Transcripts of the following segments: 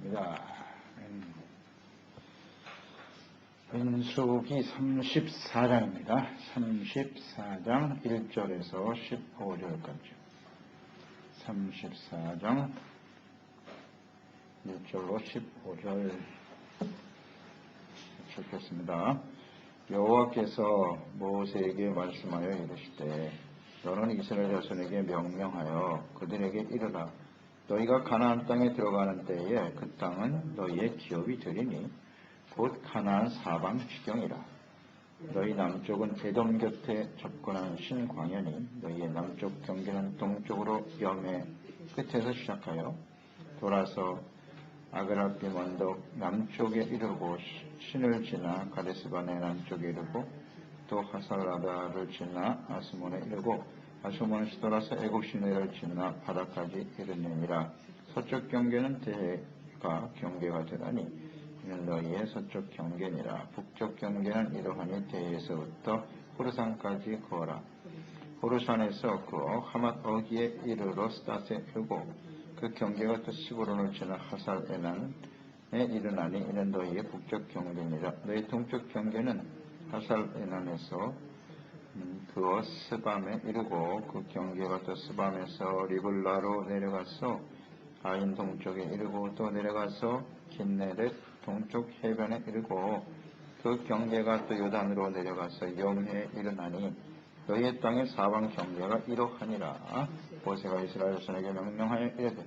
시작하겠습니다. 민수기 34장입니다. 34장 1절에서 15절까지. 34장 1절로 15절 읽겠습니다. 여호와께서 모세에게 말씀하여 이르시되 너는 이스라엘 자손에게 명령하여 그들에게 이르라. 너희가 가나안 땅에 들어가는 때에 그 땅은 너희의 기업이 되리니 곧 가나안 사방 지경이라. 너희 남쪽은 에돔 곁에 접근한 신광야니 너희의 남쪽 경계는 동쪽으로 염해 끝에서 시작하여 돌아서 아그라빔 언덕 남쪽에 이르고 신을 지나 가데스바네 남쪽에 이르고 또 하살라다를 지나 아스몬에 이르고 아스몬에서 돌아서 애굽 시내를 지나 바다까지 이르느니라. 서쪽 경계는 대해가 경계가 되나니 이는 너희의 서쪽 경계니라. 북쪽 경계는 이러하니 대해에서부터 호르산까지 거라. 호르산에서 그어 하맛 어기에 이르러 스닷에 이르고 그 경계가 또 시브론을 지나 하살 에난에 이르나니 이는 너희의 북쪽 경계니라. 너희 동쪽 경계는 하살 에난에서 그어 스밤에 이르고 그 경계가 또 스밤에서 리블라로 내려가서 아인 동쪽에 이르고 또 내려가서 긴네렛 동쪽 해변에 이르고 그 경계가 또 요단으로 내려가서 염해에 이르나니 너희의 땅의 사방 경계가 이러하니라. 모세가 이스라엘 자손에게 명령하여 이르되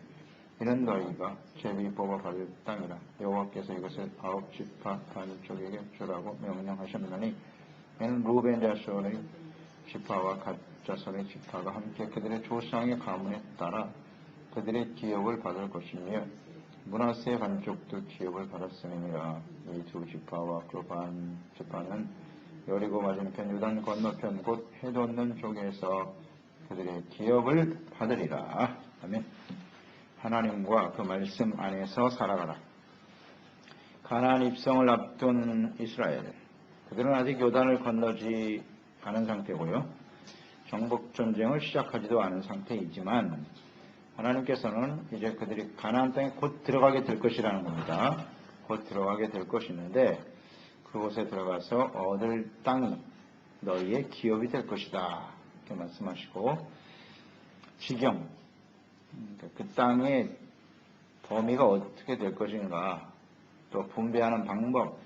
이는 너희가 제비 뽑아 받을 땅이라. 여호와께서 이것을 9지파 반쪽에게 주라고 명령하셨나니 이는 루벤 자손의 지파와 갓 자손의 지파가 함께 그들의 조상의 가문에 따라 그들의 기업을 받을 것이며 므낫세 반쪽도 기업을 받았음이니라. 이 두 지파와 그 반 지파는 여리고 맞은편 요단 건너편 곧 해돋는 쪽에서 그들의 기업을 받으리라. 아멘. 하나님과 그 말씀 안에서 살아가라. 가나안 입성을 앞둔 이스라엘, 그들은 아직 요단을 건너지 않은 상태고요. 정복전쟁을 시작하지도 않은 상태이지만 하나님께서는 이제 그들이 가나안 땅에 곧 들어가게 될 것이라는 겁니다. 곧 들어가게 될 것이는데 그곳에 들어가서 얻을 땅이 너희의 기업이 될 것이다. 이렇게 말씀하시고 지경, 그 땅의 범위가 어떻게 될 것인가, 또 분배하는 방법,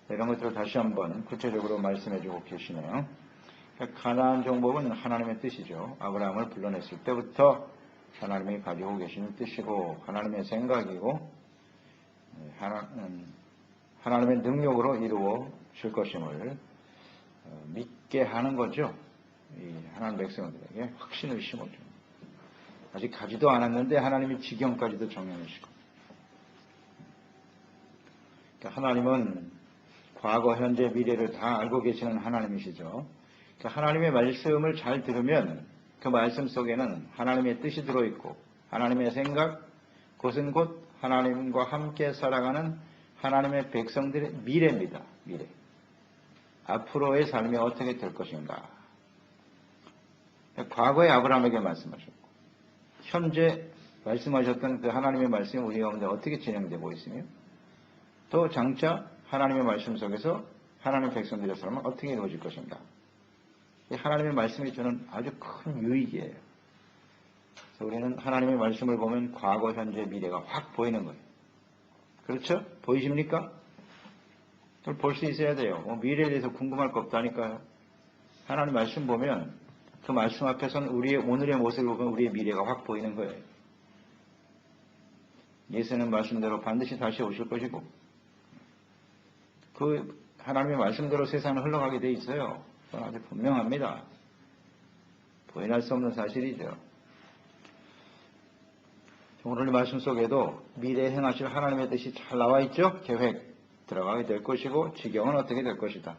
이런 것들을 다시 한번 구체적으로 말씀해주고 계시네요. 가나안 정복은 하나님의 뜻이죠. 아브라함을 불러냈을 때부터 하나님이 가지고 계시는 뜻이고 하나님의 생각이고 하나님의 능력으로 이루어질 것임을 믿게 하는 거죠. 이 하나님 백성들에게 확신을 심어줘. 아직 가지도 않았는데 하나님이 지경까지도 정해놓으시고, 그러니까 하나님은 과거, 현재, 미래를 다 알고 계시는 하나님이시죠. 그러니까 하나님의 말씀을 잘 들으면 그 말씀 속에는 하나님의 뜻이 들어있고 하나님의 생각, 그것은 곧 하나님과 함께 살아가는 하나님의 백성들의 미래입니다. 미래. 앞으로의 삶이 어떻게 될 것인가. 과거에 아브라함에게 말씀하셨고 현재 말씀하셨던 그 하나님의 말씀이 우리 가운데 어떻게 진행되고 있으며 또 장차 하나님의 말씀 속에서 하나님의 백성들의 삶은 어떻게 이루어질 것인가. 하나님의 말씀이 주는 아주 큰 유익이에요. 그래서 우리는 하나님의 말씀을 보면 과거, 현재, 미래가 확 보이는 거예요. 그렇죠? 보이십니까? 그걸 볼 수 있어야 돼요. 미래에 대해서 궁금할 거 없다니까요. 하나님 말씀 보면 그 말씀 앞에서는 우리의 오늘의 모습을 보면 우리의 미래가 확 보이는 거예요. 예수는 말씀대로 반드시 다시 오실 것이고 그 하나님의 말씀대로 세상은 흘러가게 돼 있어요. 그건 아주 분명합니다. 부인할 수 없는 사실이죠. 오늘 말씀 속에도 미래에 행하실 하나님의 뜻이 잘 나와 있죠. 계획 들어가게 될 것이고 지경은 어떻게 될 것이다.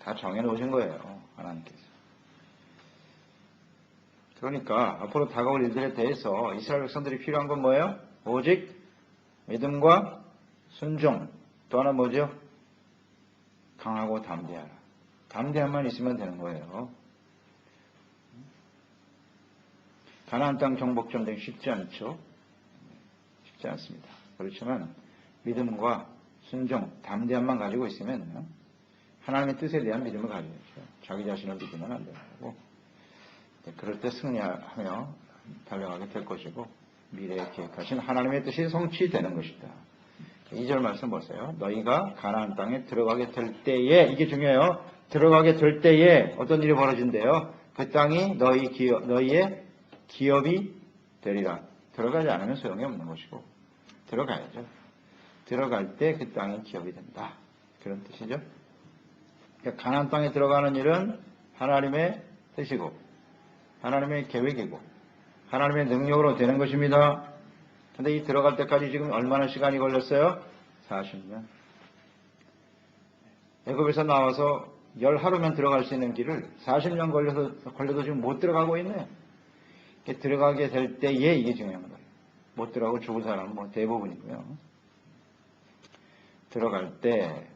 다 정해놓으신 거예요. 하나님께서. 그러니까 앞으로 다가올 일들에 대해서 이스라엘 백성들이 필요한 건 뭐예요? 오직 믿음과 순종. 또 하나 뭐죠? 강하고 담대하라. 담대함만 있으면 되는 거예요. 가나안 땅 정복 전쟁 쉽지 않죠? 쉽지 않습니다. 그렇지만 믿음과 순종, 담대함만 가지고 있으면 하나님의 뜻에 대한 믿음을 가져야죠. 자기 자신을 믿으면 안 되고 그럴 때 승리하며 달려가게 될 것이고 미래에 계획하신 하나님의 뜻이 성취되는 것이다. 2절 말씀 보세요. 너희가 가나안 땅에 들어가게 될 때에, 이게 중요해요. 들어가게 될 때에 어떤 일이 벌어진대요. 그 땅이 너희의 기업이 되리라. 들어가지 않으면 소용이 없는 것이고 들어가야죠. 들어갈 때 그 땅이 기업이 된다. 그런 뜻이죠. 그러니까 가나안 땅에 들어가는 일은 하나님의 뜻이고 하나님의 계획이고 하나님의 능력으로 되는 것입니다. 근데 이 들어갈 때까지 지금 얼마나 시간이 걸렸어요? 40년. 애굽에서 나와서 10하루면 들어갈 수 있는 길을 40년 걸려도 지금 못 들어가고 있네. 들어가게 될 때에 이게 중요한 거예요. 못 들어가고 죽을 사람은 뭐 대부분이고요. 들어갈 때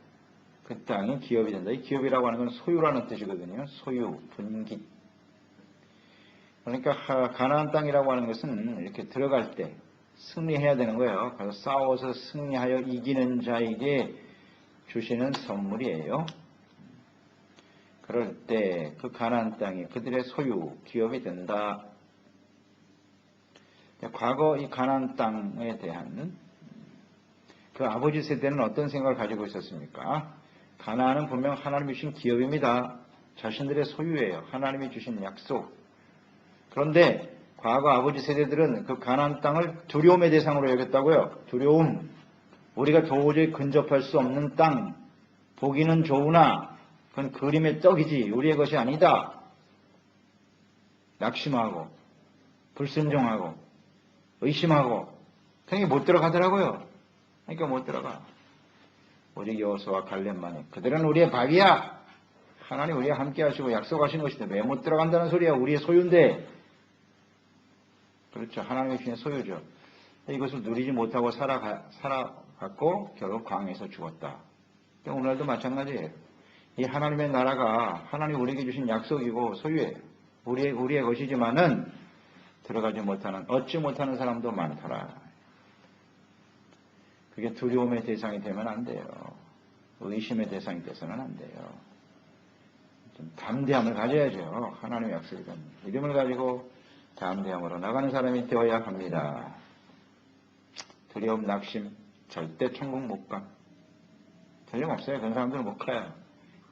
그 땅이 기업이 된다. 이 기업이라고 하는 건 소유라는 뜻이거든요. 소유, 분깃. 그러니까 가나안 땅이라고 하는 것은 이렇게 들어갈 때 승리해야 되는 거예요. 그래서 싸워서 승리하여 이기는 자에게 주시는 선물이에요. 그럴 때 그 가나안 땅이 그들의 소유, 기업이 된다. 과거 이 가나안 땅에 대한 그 아버지 세대는 어떤 생각을 가지고 있었습니까? 가나안은 분명 하나님이 주신 기업입니다. 자신들의 소유예요. 하나님이 주신 약속. 그런데 과거 아버지 세대들은 그 가나안 땅을 두려움의 대상으로 여겼다고요. 두려움. 우리가 도저히 근접할 수 없는 땅. 보기는 좋으나 그건 그림의 떡이지 우리의 것이 아니다. 낙심하고 불순종하고 의심하고 그냥 못 들어가더라고요. 그러니까 못 들어가. 오직 여호수아와 갈렙만이 그들은 우리의 밥이야. 하나님 우리와 함께 하시고 약속하신 것인데 왜 못 들어간다는 소리야. 우리의 소유인데. 그렇죠. 하나님의 주신 소유죠. 이것을 누리지 못하고 살아갔고 결국 광야에서 죽었다. 오늘도 마찬가지예요. 이 하나님의 나라가 하나님 우리에게 주신 약속이고 소유예요. 우리의 것이지만은 들어가지 못하는, 얻지 못하는 사람도 많더라. 그게 두려움의 대상이 되면 안 돼요. 의심의 대상이 돼서는 안 돼요. 좀 담대함을 가져야죠. 하나님의 약속이든 믿음을 가지고 담대함으로 나가는 사람이 되어야 합니다. 두려움, 낙심, 절대 천국 못 가. 틀림없어요. 그런 사람들은 못 가요.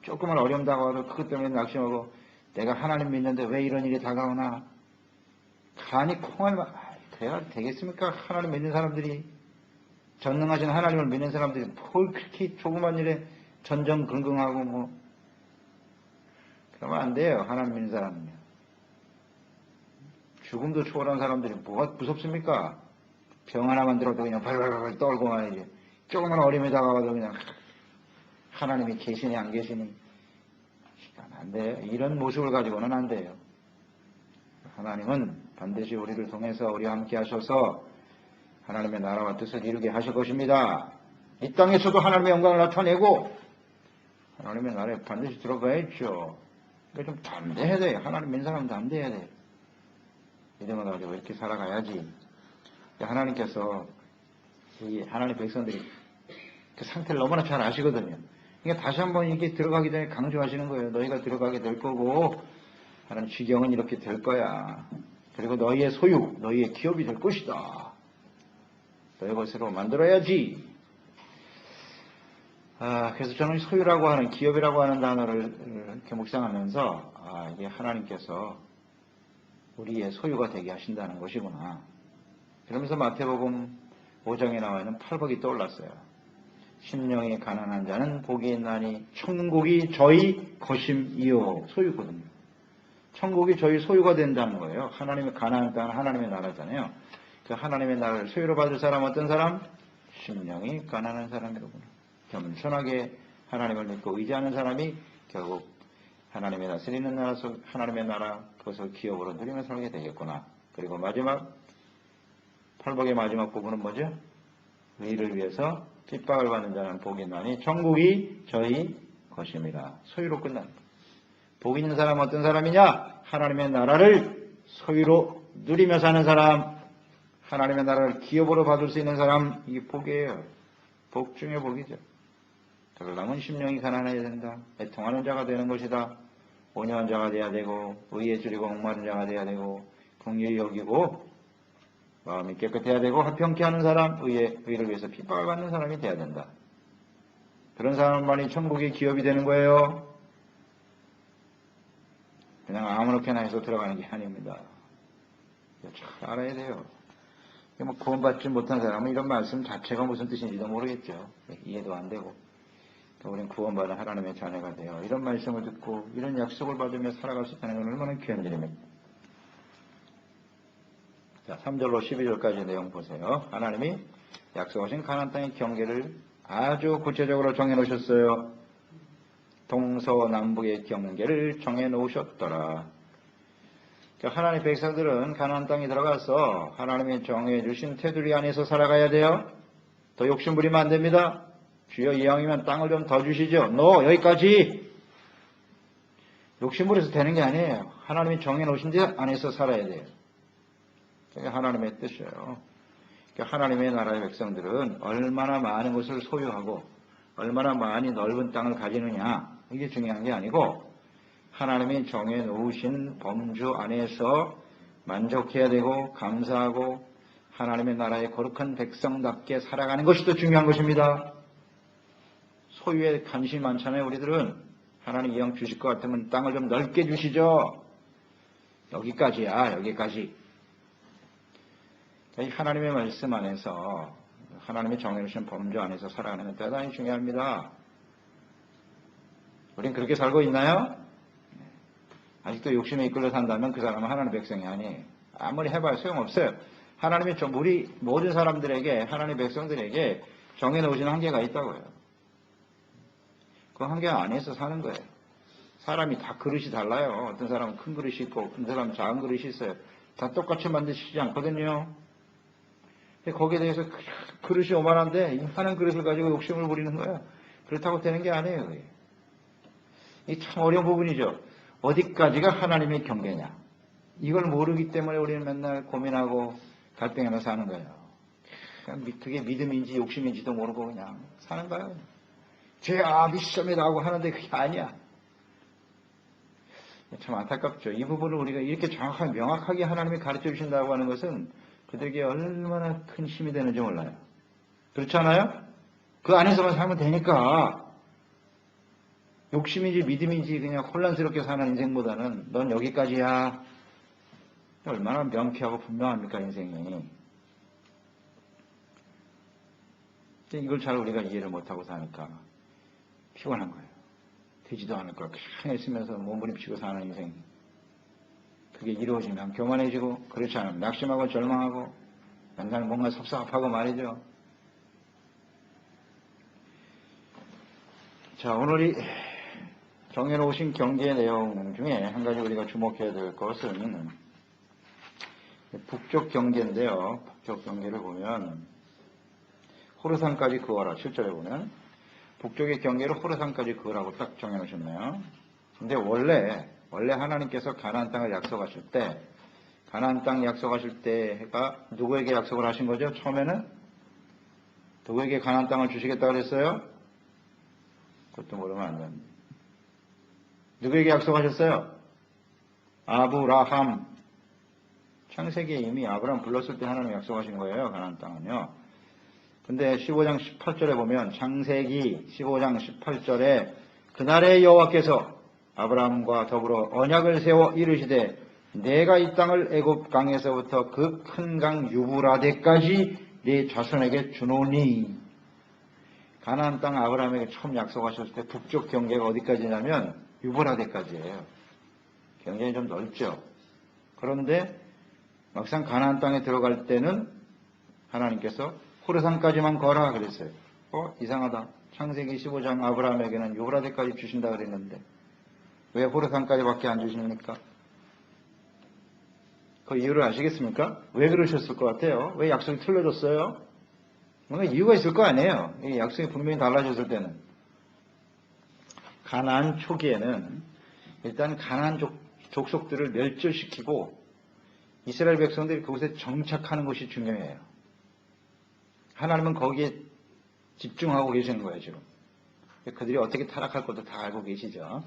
조금만 어려움 다가와도 그것 때문에 낙심하고 내가 하나님 믿는데 왜 이런 일이 다가오나. 간이 콩을 그래야 되겠습니까? 하나님 믿는 사람들이, 전능하신 하나님을 믿는 사람들이 뭘 그렇게 조그만 일에 전전긍긍하고 뭐 그러면 안 돼요. 하나님 믿는 사람은요. 죽음도 초월한 사람들이 뭐가 무섭습니까? 병 하나만 들어도 그냥 발발발 떨고 말이지. 조그만 어려움이 다가와도 그냥 하나님이 계시니 안 계시니 안 돼요. 이런 모습을 가지고는 안 돼요. 하나님은 반드시 우리를 통해서 우리와 함께 하셔서 하나님의 나라와 뜻을 이루게 하실 것입니다. 이 땅에서도 하나님의 영광을 나타내고 하나님의 나라에 반드시 들어가야죠. 그러니까 좀 담대해야 돼요. 하나님 믿는 사람은 담대해야 돼요. 믿음을 가지고 이렇게 살아가야지. 하나님께서 이 하나님 백성들이 그 상태를 너무나 잘 아시거든요. 그러니까 다시 한번 이렇게 들어가기 전에 강조하시는 거예요. 너희가 들어가게 될 거고 하나님 지경은 이렇게 될 거야. 그리고 너희의 소유, 너희의 기업이 될 것이다. 너희 것으로 만들어야지. 그래서 저는 소유라고 하는, 기업이라고 하는 단어를 이렇게 묵상하면서 이게 하나님께서 우리의 소유가 되게 하신다는 것이구나. 그러면서 마태복음 5장에 나와 있는 팔복이 떠올랐어요. 심령이 가난한 자는 복이 있나니 천국이 저희 것임이요. 소유거든요. 천국이 저희 소유가 된다는 거예요. 하나님의 가나안 땅은 하나님의 나라잖아요. 그 하나님의 나라를 소유로 받을 사람 어떤 사람? 심령이 가난한 사람이로구나. 겸손하게 하나님을 믿고 의지하는 사람이 결국 하나님의 다스리는 나라 속 하나님의 나라 그것을 기업으로 누리며 살게 되겠구나. 그리고 마지막 팔복의 마지막 부분은 뭐죠? 의를 위해서 핍박을 받는 자는 복이 있나니 천국이 저희 것입니다. 소유로 끝납니다. 복 있는 사람은 어떤 사람이냐? 하나님의 나라를 소유로 누리며 사는 사람, 하나님의 나라를 기업으로 받을 수 있는 사람, 이게 복이에요. 복 중에 복이죠. 그러려면 심령이 가난해야 된다. 애통하는 자가 되는 것이다. 온유한 자가 돼야 되고, 의에 줄이고 목마른 자가 돼야 되고, 긍휼히 여기고, 마음이 깨끗해야 되고, 화평케 하는 사람, 의를 위해서 핍박을 받는 사람이 돼야 된다. 그런 사람만이 천국의 기업이 되는 거예요. 그냥 아무렇게나 해서 들어가는 게 아닙니다. 잘 알아야 돼요. 뭐 구원받지 못한 사람은 이런 말씀 자체가 무슨 뜻인지도 모르겠죠. 이해도 안 되고. 우리는 구원받은 하나님의 자녀가 돼요. 이런 말씀을 듣고 이런 약속을 받으며 살아갈 수 있다는 건 얼마나 귀한 일입니까? 자, 3절로 12절까지 내용 보세요. 하나님이 약속하신 가나안 땅의 경계를 아주 구체적으로 정해놓으셨어요. 동서남북의 경계를 정해놓으셨더라. 하나님의 백성들은 가나안 땅에 들어가서 하나님이 정해주신 테두리 안에서 살아가야 돼요. 더 욕심 부리면 안 됩니다. 주여 이왕이면 땅을 좀 더 주시죠. 너 여기까지. 욕심 부려서 되는 게 아니에요. 하나님이 정해놓으신 데 안에서 살아야 돼요. 그게 하나님의 뜻이에요. 하나님의 나라의 백성들은 얼마나 많은 것을 소유하고 얼마나 많이 넓은 땅을 가지느냐, 이게 중요한 게 아니고 하나님이 정해놓으신 범주 안에서 만족해야 되고 감사하고 하나님의 나라의 거룩한 백성답게 살아가는 것이 더 중요한 것입니다. 소유에 관심이 많잖아요. 우리들은 하나님 이왕 주실 것 같으면 땅을 좀 넓게 주시죠. 여기까지야. 여기까지. 하나님의 말씀 안에서 하나님이 정해주신 범주 안에서 살아가는 건 대단히 중요합니다. 우린 그렇게 살고 있나요? 아직도 욕심에 이끌려 산다면 그 사람은 하나님의 백성이 아니에요. 아무리 해봐야 소용없어요. 하나님이 우리 모든 사람들에게, 하나님의 백성들에게 정해놓으신 한계가 있다고요. 그 한계 안에서 사는 거예요. 사람이 다 그릇이 달라요. 어떤 사람은 큰 그릇이 있고 어떤 사람은 작은 그릇이 있어요. 다 똑같이 만드시지 않거든요. 거기에 대해서 그릇이 오만한데 하는 그릇을 가지고 욕심을 부리는 거예요. 그렇다고 되는 게 아니에요. 이 참 어려운 부분이죠. 어디까지가 하나님의 경계냐. 이걸 모르기 때문에 우리는 맨날 고민하고 갈등하며 사는 거예요. 그게 믿음인지 욕심인지도 모르고 그냥 사는 거예요. 죄야 미시점이다 하고 하는데 그게 아니야. 참 안타깝죠. 이 부분을 우리가 이렇게 정확하게 명확하게 하나님이 가르쳐 주신다고 하는 것은 그들에게 얼마나 큰 힘이 되는지 몰라요. 그렇지 않아요? 그 안에서만 살면 되니까 욕심인지 믿음인지 그냥 혼란스럽게 사는 인생보다는 넌 여기까지야. 얼마나 명쾌하고 분명합니까 인생이. 이걸 잘 우리가 이해를 못하고 사니까 피곤한 거예요. 되지도 않을 걸 그냥 있으면서 몸부림치고 사는 인생. 그게 이루어지면 교만해지고 그렇지 않으면 낙심하고 절망하고 맨날 뭔가 섭섭하고 말이죠. 자, 오늘이 정해놓으신 경계의 내용 중에 한 가지 우리가 주목해야 될 것은 북쪽 경계인데요. 북쪽 경계를 보면 호르산까지 그어라. 7절에 보면 북쪽의 경계를 호르산까지 그으라고 딱 정해놓으셨네요. 근데 원래 하나님께서 가나안 땅을 약속하실 때 가나안 땅 약속하실 때가 누구에게 약속을 하신 거죠? 처음에는 누구에게 가나안 땅을 주시겠다고 그랬어요? 그것도 모르면 안 됩니다. 누구에게 약속하셨어요? 아브라함. 창세기에 이미 아브라함 불렀을 때 하나님 약속하신 거예요. 가나안 땅은요. 근데 15장 18절에 보면 창세기 15장 18절에 그날의 여호와께서 아브라함과 더불어 언약을 세워 이르시되 내가 이 땅을 애굽 강에서부터 그 큰 강 유브라데까지 네 자손에게 주노니. 가나안 땅 아브라함에게 처음 약속하셨을 때 북쪽 경계가 어디까지냐면 유브라데까지예요. 굉장히 좀 넓죠. 그런데 막상 가나안 땅에 들어갈 때는 하나님께서 호르산까지만 거라 그랬어요. 이상하다. 창세기 15장 아브라함에게는 유브라데까지 주신다 그랬는데 왜 호르산까지밖에 안 주십니까? 그 이유를 아시겠습니까? 왜 그러셨을 것 같아요? 왜 약속이 틀려졌어요? 뭔가 이유가 있을 거 아니에요. 이 약속이 분명히 달라졌을 때는. 가나안 초기에는 일단 가나안 족속들을 멸절시키고 이스라엘 백성들이 그곳에 정착하는 것이 중요해요. 하나님은 거기에 집중하고 계시는 거예요, 지금. 그들이 어떻게 타락할 것도 다 알고 계시죠.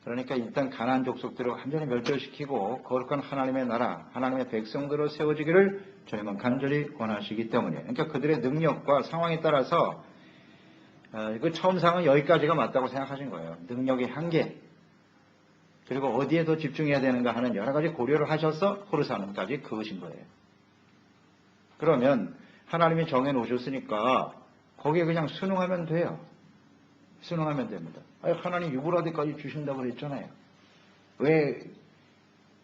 그러니까 일단 가나안 족속들을 완전히 멸절시키고 거룩한 하나님의 나라, 하나님의 백성들로 세워지기를 주님은 간절히 원하시기 때문이에요. 그러니까 그들의 능력과 상황에 따라서 그 처음 상은 여기까지가 맞다고 생각하신 거예요. 능력의 한계, 그리고 어디에 더 집중해야 되는가 하는 여러 가지 고려를 하셔서 호르산까지 그으신 거예요. 그러면 하나님이 정해놓으셨으니까 거기에 그냥 순응하면 돼요. 순응하면 됩니다. 하나님 유브라데까지 주신다고 그랬잖아요. 왜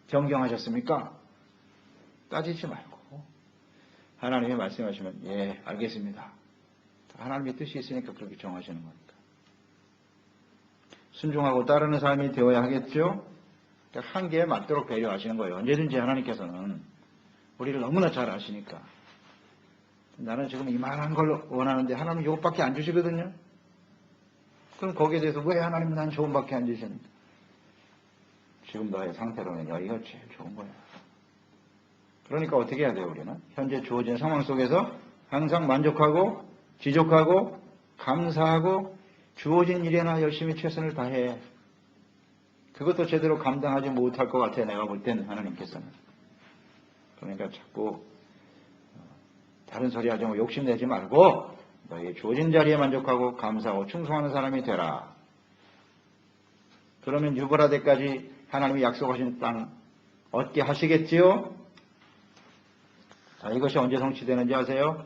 변경하셨습니까? 따지지 말고 하나님이 말씀하시면 예, 알겠습니다. 하나님의 뜻이 있으니까 그렇게 정하시는 겁니다. 순종하고 따르는 삶이 되어야 하겠죠. 그러니까 한계에 맞도록 배려하시는 거예요. 언제든지 하나님께서는 우리를 너무나 잘 아시니까. 나는 지금 이만한 걸 원하는데 하나님은 이것밖에 안 주시거든요. 그럼 거기에 대해서 왜 하나님은 난 저것밖에 안 주시는데? 지금 너의 상태로는 여기가 제일 좋은 거야. 그러니까 어떻게 해야 돼요, 우리는? 현재 주어진 상황 속에서 항상 만족하고 지족하고 감사하고 주어진 일에나 열심히 최선을 다해. 그것도 제대로 감당하지 못할 것 같아, 내가 볼 때는 하나님께서는. 그러니까 자꾸 다른 소리 하지 말고 욕심내지 말고 너희 주어진 자리에 만족하고 감사하고 충성하는 사람이 되라. 그러면 유브라데까지 하나님이 약속하신 땅 얻게 하시겠지요? 자, 이것이 언제 성취되는지 아세요?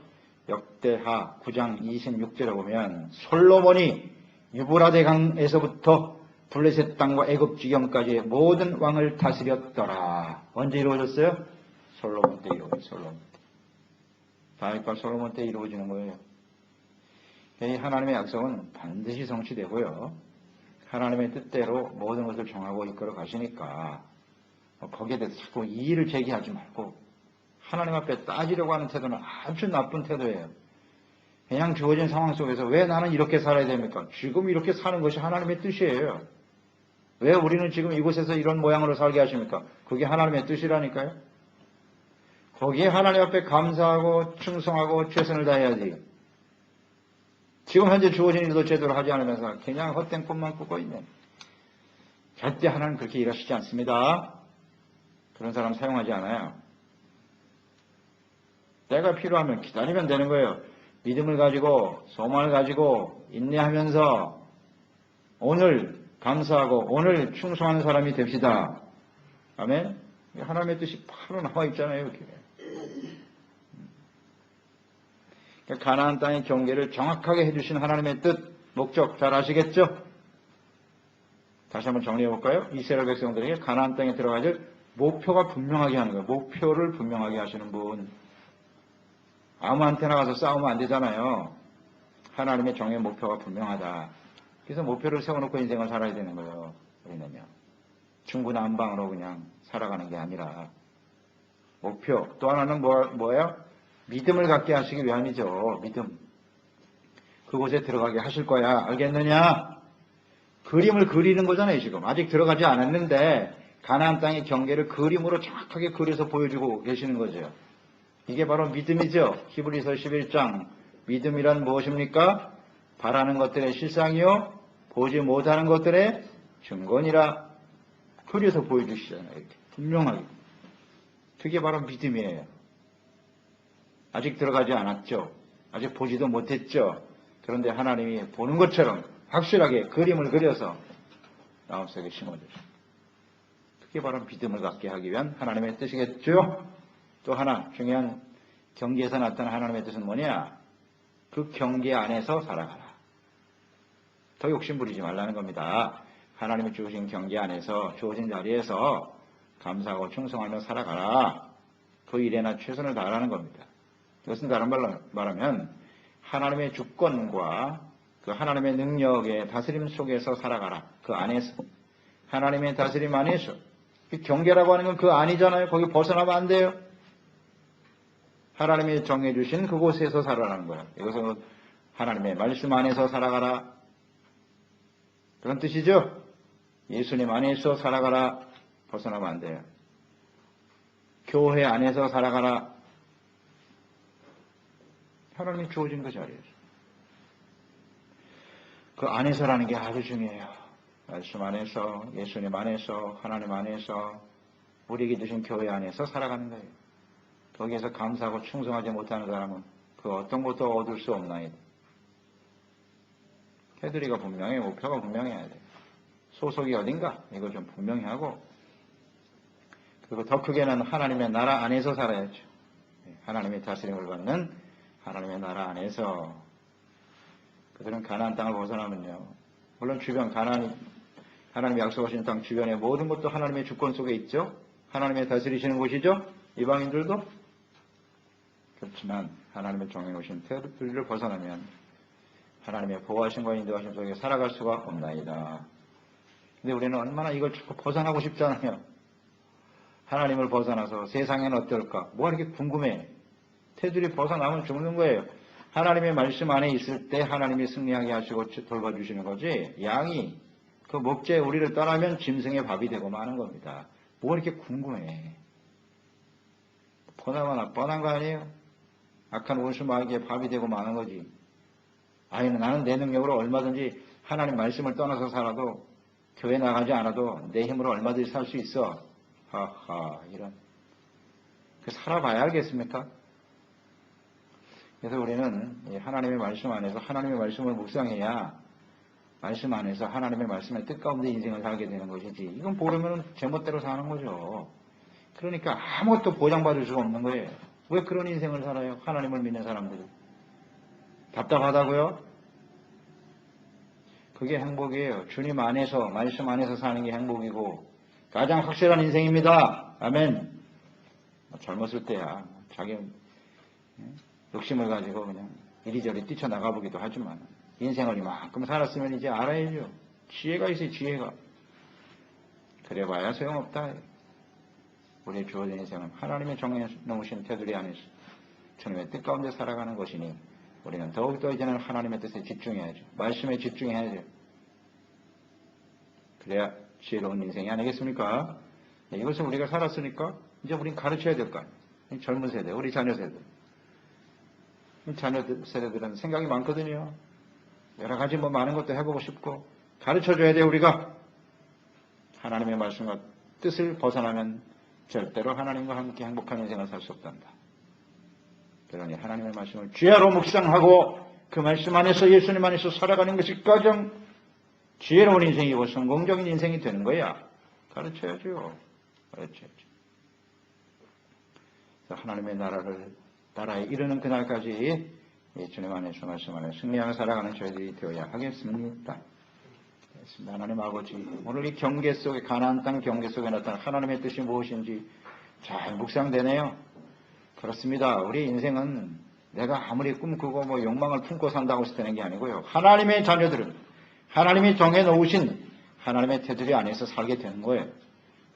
역대하 9장 26절에 보면 솔로몬이 유브라데 강에서부터 블레셋 땅과 애굽 지경까지의 모든 왕을 다스렸더라. 언제 이루어졌어요? 솔로몬 때 이루어졌어요. 솔로몬 때. 다윗과 솔로몬 때 이루어지는 거예요. 이 하나님의 약속은 반드시 성취되고요. 하나님의 뜻대로 모든 것을 정하고 이끌어 가시니까 거기에 대해서 자꾸 이의를 제기하지 말고 하나님 앞에 따지려고 하는 태도는 아주 나쁜 태도예요. 그냥 주어진 상황 속에서 왜 나는 이렇게 살아야 됩니까? 지금 이렇게 사는 것이 하나님의 뜻이에요. 왜 우리는 지금 이곳에서 이런 모양으로 살게 하십니까? 그게 하나님의 뜻이라니까요. 거기에 하나님 앞에 감사하고 충성하고 최선을 다해야지. 지금 현재 주어진 일도 제대로 하지 않으면서 그냥 헛된 꿈만 꾸고 있는. 절대 하나님 그렇게 일하시지 않습니다. 그런 사람 사용하지 않아요. 때가 필요하면 기다리면 되는 거예요. 믿음을 가지고 소망을 가지고 인내하면서 오늘 감사하고 오늘 충성하는 사람이 됩시다. 아멘. 하나님의 뜻이 바로 나와 있잖아요. 이렇게. 가나안 땅의 경계를 정확하게 해주신 하나님의 뜻, 목적 잘 아시겠죠? 다시 한번 정리해 볼까요? 이스라엘 백성들에게 가나안 땅에 들어가질 목표가 분명하게 하는 거예요. 목표를 분명하게 하시는 분. 아무한테나 가서 싸우면 안 되잖아요. 하나님의 정의 목표가 분명하다. 그래서 목표를 세워놓고 인생을 살아야 되는 거예요. 우리는요. 중구난방으로 그냥 살아가는 게 아니라 목표. 또 하나는 뭐예요? 믿음을 갖게 하시기 위함이죠. 믿음. 그곳에 들어가게 하실 거야. 알겠느냐? 그림을 그리는 거잖아요. 지금 아직 들어가지 않았는데 가나안 땅의 경계를 그림으로 정확하게 그려서 보여주고 계시는 거죠. 이게 바로 믿음이죠. 히브리서 11장. 믿음이란 무엇입니까? 바라는 것들의 실상이요 보지 못하는 것들의 증거니라. 그려서 보여주시잖아요. 이렇게 분명하게. 그게 바로 믿음이에요. 아직 들어가지 않았죠. 아직 보지도 못했죠. 그런데 하나님이 보는 것처럼 확실하게 그림을 그려서 마음속에 심어주십니다. 그게 바로 믿음을 갖게 하기 위한 하나님의 뜻이겠죠. 또 하나 중요한 경계에서 나타난 하나님의 뜻은 뭐냐? 그 경계 안에서 살아가라. 더 욕심 부리지 말라는 겁니다. 하나님이 주신 경계 안에서 주어진 자리에서 감사하고 충성하며 살아가라. 그 일에나 최선을 다하라는 겁니다. 이것은 다른 말로 말하면 하나님의 주권과 그 하나님의 능력의 다스림 속에서 살아가라. 그 안에서. 하나님의 다스림 안에서. 경계라고 하는 건 그 안이잖아요. 거기 벗어나면 안 돼요. 하나님이 정해주신 그곳에서 살아가는 거예요. 이것은 하나님의 말씀 안에서 살아가라. 그런 뜻이죠. 예수님 안에서 살아가라. 벗어나면 안 돼요. 교회 안에서 살아가라. 하나님이 주어진 그 자리에서. 그 안에서라는 게 아주 중요해요. 말씀 안에서, 예수님 안에서, 하나님 안에서, 우리에게 주신 교회 안에서 살아가는 거예요. 거기에서 감사하고 충성하지 못하는 사람은 그 어떤 것도 얻을 수 없나이다. 테두리가 분명해, 목표가 분명해야 돼. 소속이 어딘가 이거 좀 분명히 하고, 그리고 더 크게는 하나님의 나라 안에서 살아야죠. 하나님의 다스림을 받는 하나님의 나라 안에서. 그들은 가나안 땅을 벗어나면요, 물론 주변 하나님이 약속하신 땅 주변에 모든 것도 하나님의 주권 속에 있죠. 하나님의 다스리시는 곳이죠. 이방인들도. 그렇지만 하나님의 종에 오신 테두리를 벗어나면 하나님의 보호하심과 인도하심 속에 살아갈 수가 없나이다. 근데 우리는 얼마나 이걸 자꾸 벗어나고 싶잖아요. 하나님을 벗어나서 세상에는 어떨까? 뭐가 이렇게 궁금해? 테두리 벗어나면 죽는 거예요. 하나님의 말씀 안에 있을 때 하나님이 승리하게 하시고 돌봐주시는 거지, 양이 그 목재에 우리를 떠나면 짐승의 밥이 되고 마는 겁니다. 뭐가 이렇게 궁금해? 뻔하거나 뻔한 거 아니에요? 악한 원수마귀의 밥이 되고 마는 거지. 아니, 나는 내 능력으로 얼마든지 하나님 말씀을 떠나서 살아도, 교회 나가지 않아도 내 힘으로 얼마든지 살 수 있어. 하하, 이런. 살아봐야 알겠습니까? 그래서 우리는 하나님의 말씀 안에서 하나님의 말씀을 묵상해야 말씀 안에서 하나님의 말씀의 뜻 가운데 인생을 살게 되는 것이지, 이건 모르면 제멋대로 사는 거죠. 그러니까 아무것도 보장받을 수가 없는 거예요. 왜 그런 인생을 살아요? 하나님을 믿는 사람들은. 답답하다고요? 그게 행복이에요. 주님 안에서, 말씀 안에서 사는 게 행복이고 가장 확실한 인생입니다. 아멘. 젊었을 때야 자기 욕심을 가지고 그냥 이리저리 뛰쳐나가 보기도 하지만, 인생을 이만큼 살았으면 이제 알아야죠. 지혜가 있어요. 지혜가. 그래봐야 소용없다. 우리의 주어진 인생은 하나님의 정해 놓으신 테두리 안에서 주님의 뜻 가운데 살아가는 것이니 우리는 더욱더 이제는 하나님의 뜻에 집중해야죠. 말씀에 집중해야죠. 그래야 지혜로운 인생이 아니겠습니까? 이것을 우리가 살았으니까 이제 우린 가르쳐야 될 거 아니에요. 젊은 세대, 우리 자녀 세대. 자녀 세대들은 생각이 많거든요. 여러 가지 많은 것도 해보고 싶고, 가르쳐줘야 돼요. 우리가 하나님의 말씀과 뜻을 벗어나면 절대로 하나님과 함께 행복한 인생을 살 수 없단다. 그러니 하나님의 말씀을 주야로 묵상하고 그 말씀 안에서, 예수님 안에서 살아가는 것이 가장 지혜로운 인생이고 성공적인 인생이 되는 거야. 가르쳐야죠. 가르쳐야죠. 하나님의 나라에 이르는 그날까지 주님 안에서, 말씀 안에 승리하며 살아가는 저희들이 되어야 하겠습니다. 하나님 아버지, 오늘 이 경계 속에, 가나안 땅 경계 속에 나타난 하나님의 뜻이 무엇인지 잘 묵상되네요. 그렇습니다. 우리 인생은 내가 아무리 꿈꾸고 욕망을 품고 산다고 해서 되는 게 아니고요. 하나님의 자녀들은 하나님이 정해놓으신 하나님의 테두리 안에서 살게 되는 거예요.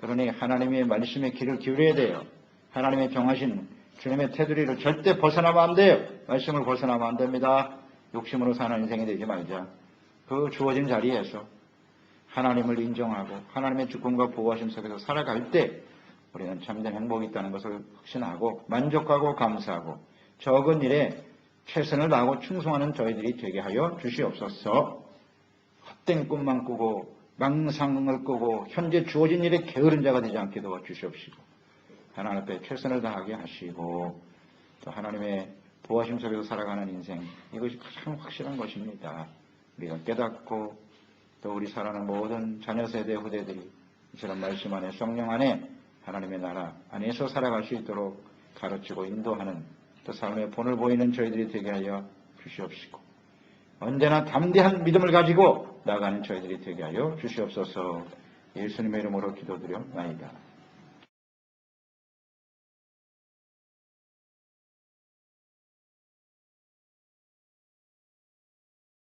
그러니 하나님의 말씀에 귀를 기울여야 돼요. 하나님의 정하신 주님의 테두리를 절대 벗어나면 안 돼요. 말씀을 벗어나면 안 됩니다. 욕심으로 사는 인생이 되지 말자. 그 주어진 자리에서 하나님을 인정하고 하나님의 주권과 보호하심 속에서 살아갈 때 우리는 참된 행복이 있다는 것을 확신하고 만족하고 감사하고 적은 일에 최선을 다하고 충성하는 저희들이 되게 하여 주시옵소서. 헛된 꿈만 꾸고 망상을 꾸고 현재 주어진 일에 게으른 자가 되지 않게 도와주시옵시고, 하나님 앞에 최선을 다하게 하시고, 또 하나님의 보호하심 속에서 살아가는 인생, 이것이 가장 확실한 것입니다. 우리가 깨닫고 또 우리 사랑하는 모든 자녀 세대 후대들이 이처럼 말씀 안에, 성령 안에 하나님의 나라 안에서 살아갈 수 있도록 가르치고 인도하는, 또 삶의 본을 보이는 저희들이 되게 하여 주시옵시고, 언제나 담대한 믿음을 가지고 나가는 저희들이 되게 하여 주시옵소서. 예수님의 이름으로 기도드려옵나이다.